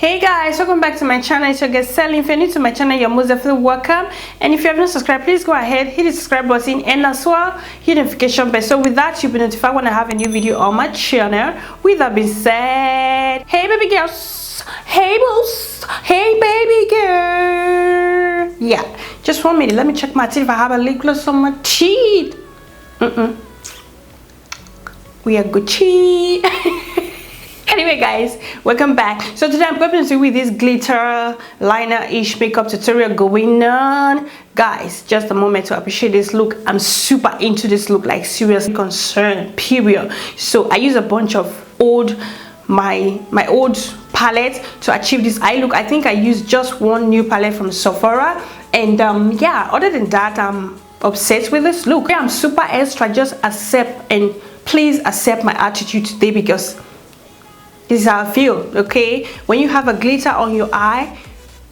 Hey guys, welcome back to my channel. It's your girl Selin. If you're new to my channel, you're most definitely welcome. And if you haven't subscribed, please go ahead, hit the subscribe button and as well hit the notification bell. So with that, you'll be notified when I have a new video on my channel. With that being said, hey baby girls, hey boos, hey baby girl. Yeah, just 1 minute. Let me check my teeth if I have a lip gloss on my teeth. We are Gucci. Anyway guys, welcome back. So today I'm going to do with this glitter liner-ish makeup tutorial going on. Guys, just a moment to appreciate this look. I'm super into this look, like seriously concerned, period. So I use a bunch of my old palette to achieve this eye look. I think I used just one new palette from Sephora, and yeah, other than that, I'm obsessed with this look. Yeah, I'm super extra. Just accept and please accept my attitude today, because this is how I feel. Okay, when you have a glitter on your eye,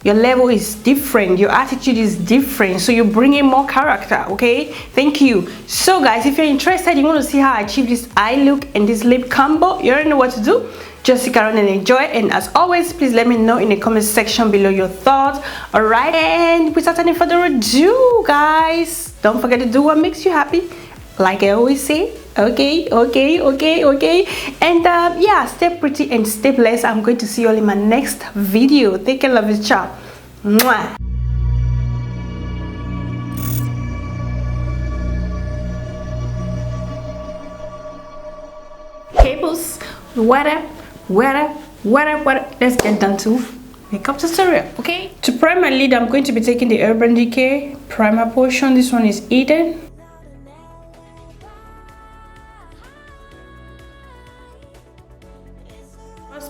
your level is different, your attitude is different, so you bring in more character. Okay, thank you. So guys, if you're interested, you want to see how I achieve this eye look and this lip combo, you already know what to do. Just stick around and enjoy. And as always, please let me know in the comment section below your thoughts. All right, and without any further ado, guys, don't forget to do what makes you happy, like I always say. Okay, and yeah, stay pretty and stay blessed. I'm going to see you all in my next video. Take care, love you, ciao. Mwah. Cables, what up, let's get down to makeup tutorial. Okay, to prime my lid, I'm going to be taking the Urban Decay primer portion. This one is Eden.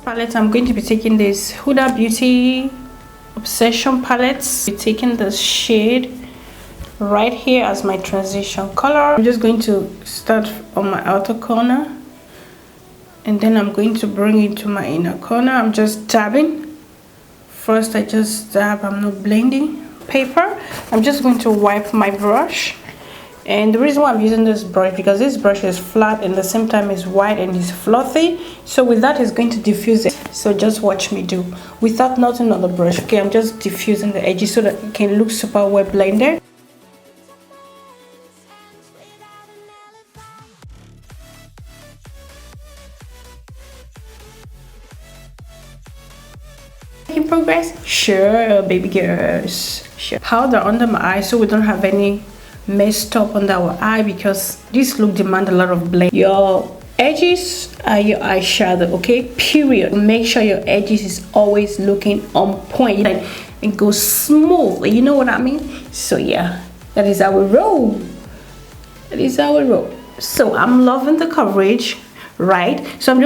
Palette, I'm going to be taking this Hudabeauty Obsession palette. Be taking the shade right here as my transition color. I'm just going to start on my outer corner, and then I'm going to bring it to my inner corner. I'm just dabbing. First I just dab, I'm not blending paper. I'm just going to wipe my brush. And the reason why I'm using this brush, because this brush is flat and at the same time is wide and is fluffy, so with that it's going to diffuse it. So just watch me do without nothing on the brush. Okay, I'm just diffusing the edges so that it can look super well blended. In progress, sure baby girls, sure. Powder under my eye so we don't have any messed up under our eye, because this look demand a lot of blend. Your edges are your eyeshadow, okay, period. Make sure your edges is always looking on point and it goes smooth, you know what I mean? So yeah, that is how we roll. So I'm loving the coverage, right? So I'm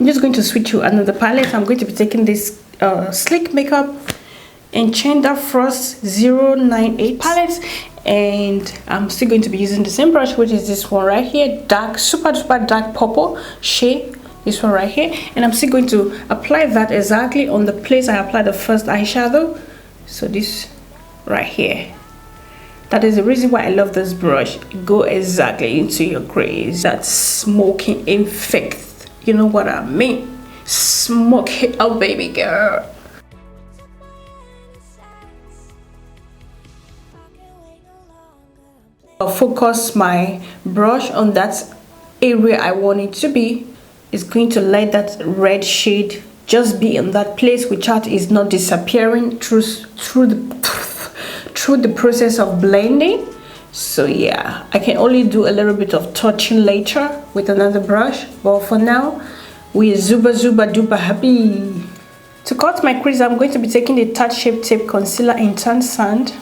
just going to switch to another palette. I'm going to be taking this Sleekmakeup Enchanted Forest 098 palette, and I'm still going to be using the same brush, which is this one right here, dark, super dark purple shade, this one right here. And I'm still going to apply that exactly on the place I applied the first eyeshadow. So this right here, that is the reason why I love this brush. Go exactly into your crease, that smoking effect, you know what I mean? Smoke it out, baby girl. I'll focus my brush on that area I want it to be. It's going to let that red shade just be in that place, which is not disappearing through the process of blending. So yeah, I can only do a little bit of touching later with another brush, but for now we are super duper happy. To cut my crease, I'm going to be taking the Tarte Shape Tape Concealer in Tan Sand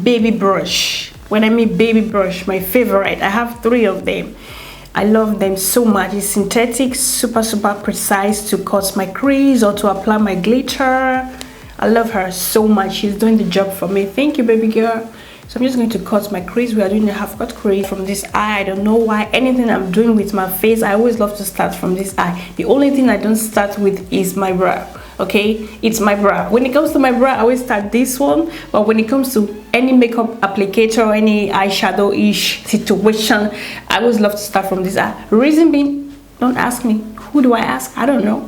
baby brush. When I mean baby brush, my favorite, I have 3 of them. I love them so much. It's synthetic, super precise to cut my crease or to apply my glitter. I love her so much. She's doing the job for me. Thank you, baby girl. So I'm just going to cut my crease. We are doing a half cut crease from this eye. I don't know why. Anything I'm doing with my face, I always love to start from this eye. The only thing I don't start with is my brow. Okay, it's my brow. When it comes to my brow, I always start this one, but when it comes to any makeup applicator or any eyeshadow-ish situation, I always love to start from this eye. Reason being, don't ask me. Who do I ask? I don't know.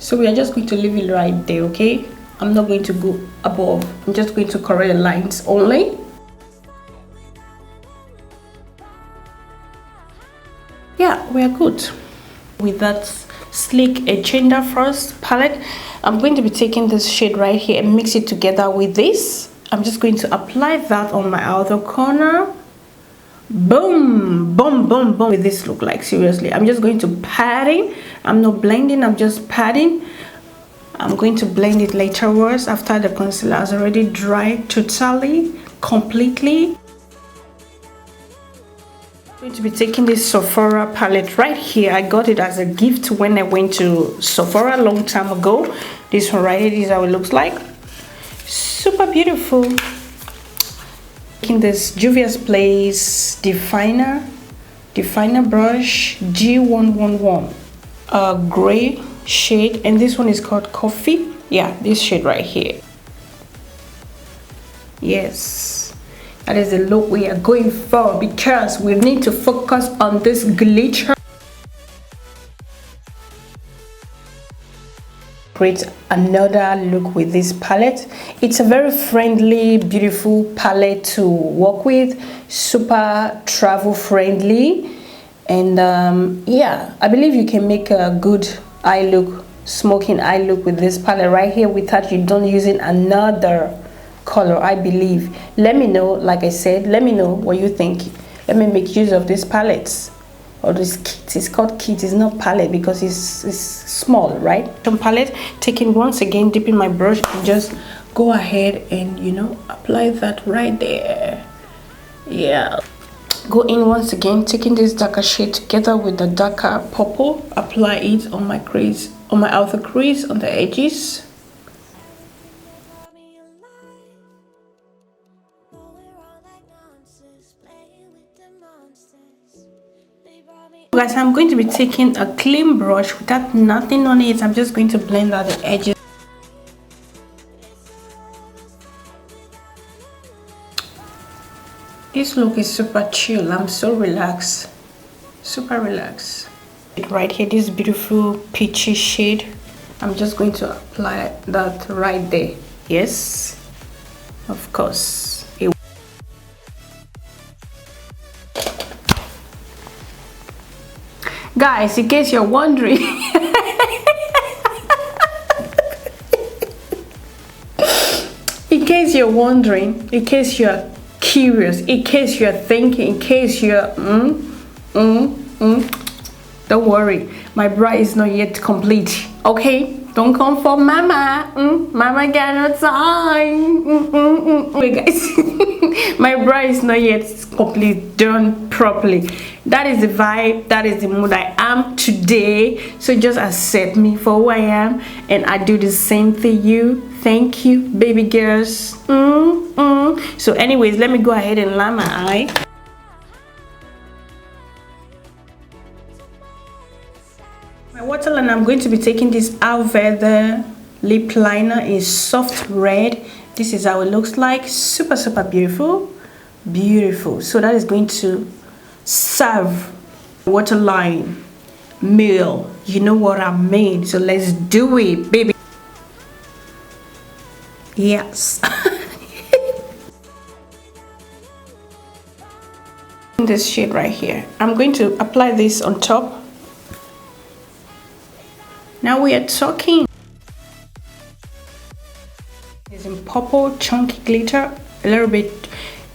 So we are just going to leave it right there, okay? I'm not going to go above. I'm just going to correct the lines only. Yeah, we are good. With that Sleek Enchanted Forest palette, I'm going to be taking this shade right here and mix it together with this. I'm just going to apply that on my outer corner. Boom, boom, boom, boom. With this look like, seriously, I'm just going to patting. I'm not blending, I'm just patting. I'm going to blend it later after the concealer has already dried totally, completely. I'm going to be taking this Sephora palette right here. I got it as a gift when I went to Sephora a long time ago. This one right here, this is how it looks like. Super beautiful. Taking this Juvia's Place definer brush G111, gray shade, and this one is called Coffee. Yeah, this shade right here. Yes, that is the look we are going for, because we need to focus on this glitter. Create another look with this palette. It's a very friendly, beautiful palette to work with, super travel friendly, and yeah, I believe you can make a good eye look, smoking eye look with this palette right here without you don't using another color, I believe. Let me know, like I said, let me know what you think. Let me make use of these palettes or this kit. It's called kit, it's not palette because it's small, right? Some palette, taking once again, dipping my brush and just go ahead and, you know, apply that right there. Yeah, go in once again, taking this darker shade together with the darker purple, apply it on my crease, on my outer crease, on the edges. Guys, I'm going to be taking a clean brush without nothing on it. I'm just going to blend out the edges. This look is super chill. I'm so relaxed, super relaxed. Right here, this beautiful peachy shade, I'm just going to apply that right there. Yes, of course. Guys, in case you're wondering, in case you're curious, in case you're thinking, in case you're don't worry, my bra is not yet complete, okay? Don't come for mama. Mama got no time. Wait, guys, my bra is not yet complete, done properly. That is the vibe, that is the mood I am today. So just accept me for who I am, and I do the same for you. Thank you, baby girls. So anyways, let me go ahead and line my eye. My waterline, I'm going to be taking this Alverde lip liner in soft red. This is how it looks like. Super, super beautiful. Beautiful. So that is going to serve waterline meal. You know what I mean? So let's do it, baby. Yes. This shade right here, I'm going to apply this on top. Now we are talking. It's in purple chunky glitter, a little bit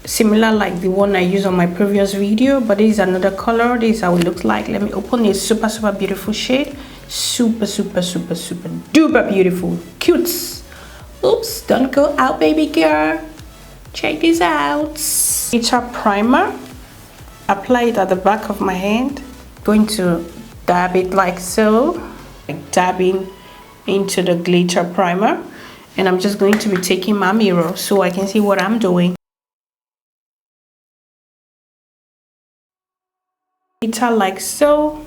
similar like the one I used on my previous video, but this is another color. This is how it looks like. Let me open it. Super, super beautiful shade. Super, super, super, super duper beautiful. Cute. Oops, don't go out, baby girl. Check this out. Glitter primer. Apply it at the back of my hand. Going to dab it like so, like dabbing into the glitter primer, and I'm just going to be taking my mirror so I can see what I'm doing. Glitter like so.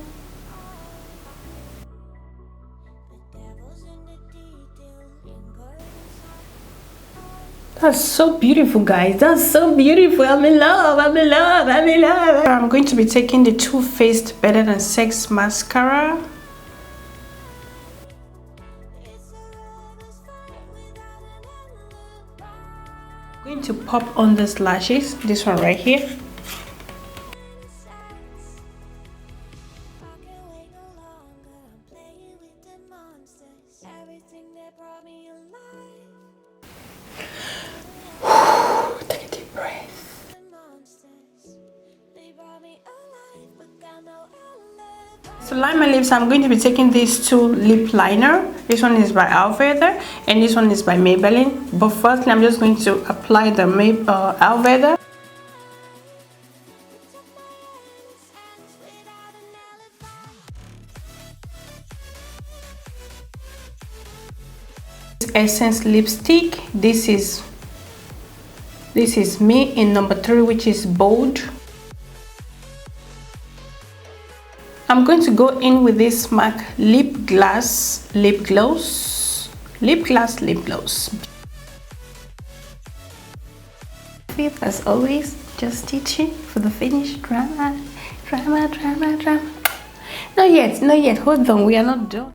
That's so beautiful, guys. That's so beautiful. I'm in love. I'm in love. I'm in love. I'm going to be taking the Toofaced Better Than Sex mascara. going to pop on these lashes, this one right here. Take a deep breath. To line my lips, I'm going to be taking these two lip liner. This one is by Alverde and this one is by Maybelline. But firstly, I'm just going to apply the Alverde. Essence lipstick. This is me in number 3, which is bold. I'm going to go in with this MAC lip gloss. As always, just stitching for the finish. Drama. Not yet, hold on, we are not done.